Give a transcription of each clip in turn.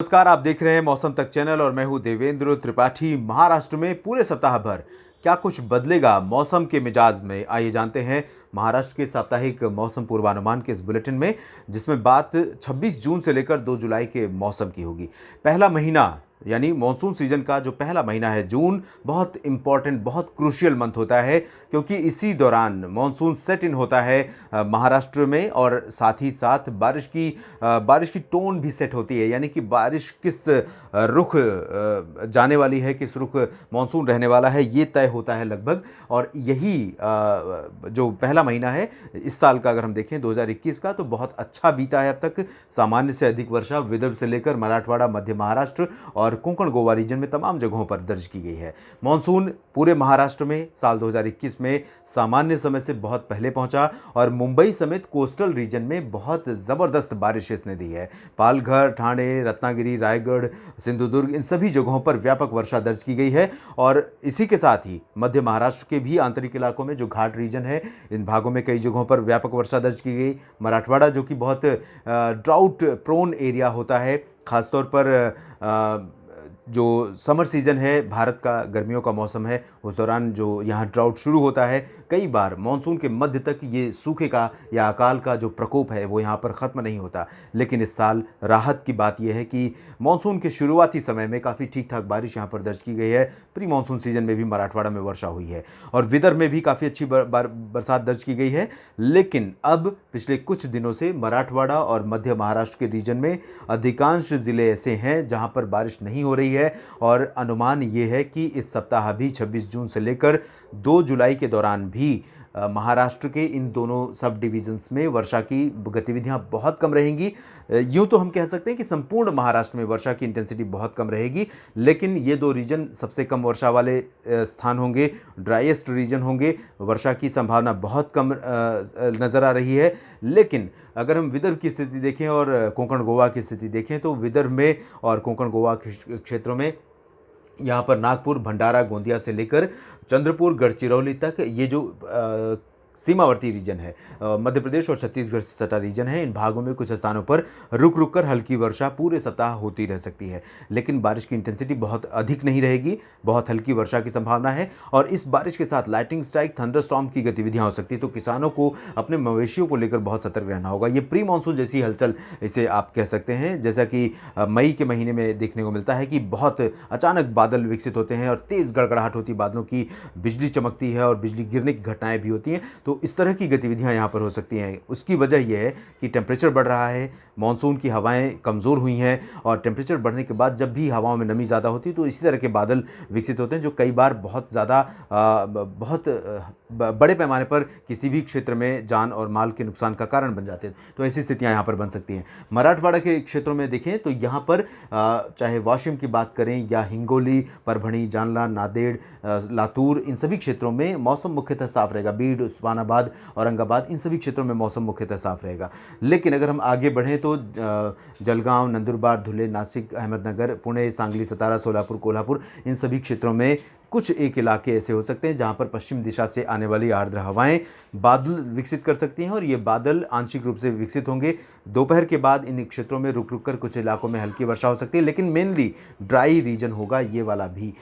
नमस्कार, आप देख रहे हैं मौसम तक चैनल और मैं हूं देवेंद्र त्रिपाठी। महाराष्ट्र में पूरे सप्ताह भर क्या कुछ बदलेगा मौसम के मिजाज में, आइए जानते हैं महाराष्ट्र के साप्ताहिक मौसम पूर्वानुमान के इस बुलेटिन में, जिसमें बात 26 जून से लेकर 2 जुलाई के मौसम की होगी। पहला महीना यानी मॉनसून सीजन का जो पहला महीना है जून, बहुत इंपॉर्टेंट, बहुत क्रूशियल मंथ होता है, क्योंकि इसी दौरान मॉनसून सेट इन होता है महाराष्ट्र में, और साथ ही साथ बारिश की टोन भी सेट होती है, यानी कि बारिश किस रुख जाने वाली है, किस रुख मॉनसून रहने वाला है, ये तय होता है लगभग। और यही जो पहला महीना है इस साल का, अगर हम देखें 2021 का, तो बहुत अच्छा बीता है अब तक। सामान्य से अधिक वर्षा विदर्भ से लेकर मराठवाड़ा, मध्य महाराष्ट्र और कोंकण गोवा रीजन में तमाम जगहों पर दर्ज की गई है। मॉनसून पूरे महाराष्ट्र में साल 2021 में सामान्य समय से बहुत पहले पहुंचा और मुंबई समेत कोस्टल रीजन में बहुत ज़बरदस्त बारिश इसने दी है। पालघर, ठाणे, रत्नागिरी, रायगढ़, सिंधुदुर्ग, इन सभी जगहों पर व्यापक वर्षा दर्ज की गई है। और इसी के साथ ही मध्य महाराष्ट्र के भी आंतरिक इलाकों में, जो घाट रीजन है, इन भागों में कई जगहों पर व्यापक वर्षा दर्ज की गई। मराठवाड़ा, जो कि बहुत ड्राउट प्रोन एरिया होता है, खासतौर पर जो समर सीज़न है, भारत का गर्मियों का मौसम है, उस दौरान जो यहाँ ड्राउट शुरू होता है, कई बार मानसून के मध्य तक ये सूखे का या अकाल का जो प्रकोप है वो यहाँ पर ख़त्म नहीं होता। लेकिन इस साल राहत की बात यह है कि मानसून के शुरुआती समय में काफ़ी ठीक ठाक बारिश यहाँ पर दर्ज की गई है। प्री मानसून सीजन में भी मराठवाड़ा में वर्षा हुई है और विदर्भ में भी काफ़ी अच्छी बरसात दर्ज की गई है। लेकिन अब पिछले कुछ दिनों से मराठवाड़ा और मध्य महाराष्ट्र के रीजन में अधिकांश ज़िले ऐसे हैं जहाँ पर बारिश नहीं हो रही है, और अनुमान ये है कि इस सप्ताह भी 26 जून से लेकर 2 जुलाई के दौरान भी महाराष्ट्र के इन दोनों सब डिवीजन्स में वर्षा की गतिविधियां बहुत कम रहेंगी। यूँ तो हम कह सकते हैं कि संपूर्ण महाराष्ट्र में वर्षा की इंटेंसिटी बहुत कम रहेगी, लेकिन ये दो रीजन सबसे कम वर्षा वाले स्थान होंगे, ड्राइएस्ट रीजन होंगे। वर्षा की संभावना बहुत कम नज़र आ रही है। लेकिन अगर हम विदर्भ की स्थिति देखें और कोंकण गोवा की स्थिति देखें, तो विदर्भ में और कोंकण गोवा के क्षेत्रों में यहाँ पर नागपुर, भंडारा, गोंदिया से लेकर चंद्रपुर, गढ़चिरौली तक, ये जो सीमावर्ती रीजन है, मध्य प्रदेश और छत्तीसगढ़ से सटा रीजन है, इन भागों में कुछ स्थानों पर रुक रुक कर हल्की वर्षा पूरे सप्ताह होती रह सकती है। लेकिन बारिश की इंटेंसिटी बहुत अधिक नहीं रहेगी, बहुत हल्की वर्षा की संभावना है। और इस बारिश के साथ लाइटनिंग स्ट्राइक, थंडरस्टॉर्म की गतिविधियां हो सकती है, तो किसानों को अपने मवेशियों को लेकर बहुत सतर्क रहना होगा। ये प्री मानसून जैसी हलचल इसे आप कह सकते हैं, जैसा कि मई के महीने में देखने को मिलता है कि बहुत अचानक बादल विकसित होते हैं और तेज़ गड़गड़ाहट होती है, बादलों की बिजली चमकती है और बिजली गिरने की घटनाएं भी होती हैं। तो इस तरह की गतिविधियां यहाँ पर हो सकती हैं। उसकी वजह यह है कि टेम्परेचर बढ़ रहा है, मॉनसून की हवाएं कमज़ोर हुई हैं, और टेम्परेचर बढ़ने के बाद जब भी हवाओं में नमी ज़्यादा होती है तो इसी तरह के बादल विकसित होते हैं, जो कई बार बहुत ज़्यादा बहुत बड़े पैमाने पर किसी भी क्षेत्र में जान और माल के नुकसान का कारण बन जाते हैं। तो ऐसी स्थितियाँ यहाँ पर बन सकती हैं। मराठवाड़ा के क्षेत्रों में देखें तो यहाँ पर चाहे वाशिम की बात करें या हिंगोली, परभणी, जालना, नांदेड़, लातूर, इन सभी क्षेत्रों में मौसम मुख्यतः साफ रहेगा। बीड, उस्मानाबाद, औरंगाबाद, इन सभी क्षेत्रों में मौसम मुख्यतः साफ रहेगा। लेकिन अगर हम आगे बढ़ें तो जलगांव, नंदुरबार, धुले, नासिक, अहमदनगर, पुणे, सांगली, सतारा, सोलापुर, कोल्हापुर, इन सभी क्षेत्रों में कुछ एक इलाके ऐसे हो सकते हैं जहां पर पश्चिम दिशा से आने वाली आर्द्र हवाएं बादल विकसित कर सकती हैं, और ये बादल आंशिक रूप से विकसित होंगे। दोपहर के बाद इन क्षेत्रों में रुक रुक कर कुछ इलाकों में हल्की वर्षा हो सकती है, लेकिन मेनली ड्राई रीजन होगा ये वाला भी।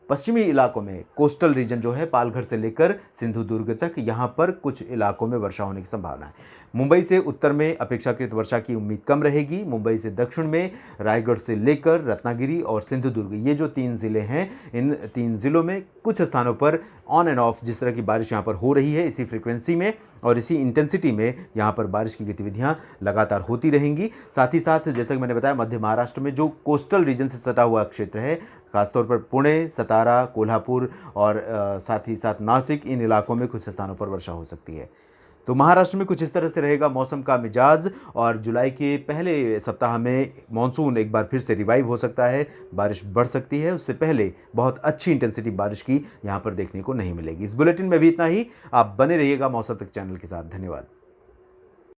पश्चिमी इलाकों में, कोस्टल रीजन जो है, पालघर से लेकर सिंधुदुर्ग तक, यहाँ पर कुछ इलाकों में वर्षा होने की संभावना है। मुंबई से उत्तर में अपेक्षाकृत वर्षा की उम्मीद कम रहेगी। मुंबई से दक्षिण में रायगढ़ से लेकर रत्नागिरी और सिंधुदुर्ग, ये जो 3 ज़िले हैं, इन 3 ज़िलों में कुछ स्थानों पर ऑन एंड ऑफ जिस तरह की बारिश यहाँ पर हो रही है, इसी फ्रिक्वेंसी में और इसी इंटेंसिटी में यहाँ पर बारिश की गतिविधियाँ लगातार होती रहेंगी। साथ ही साथ, जैसा कि मैंने बताया, मध्य महाराष्ट्र में जो कोस्टल रीजन से सटा हुआ क्षेत्र है, खासतौर पर पुणे, सतारा, कोल्हापुर और साथ ही साथ नासिक, इन इलाकों में कुछ स्थानों पर वर्षा हो सकती है। तो महाराष्ट्र में कुछ इस तरह से रहेगा मौसम का मिजाज, और जुलाई के पहले सप्ताह में मॉनसून एक बार फिर से रिवाइव हो सकता है, बारिश बढ़ सकती है। उससे पहले बहुत अच्छी इंटेंसिटी बारिश की यहाँ पर देखने को नहीं मिलेगी। इस बुलेटिन में भी इतना ही। आप बने रहिएगा मौसम तक चैनल के साथ। धन्यवाद।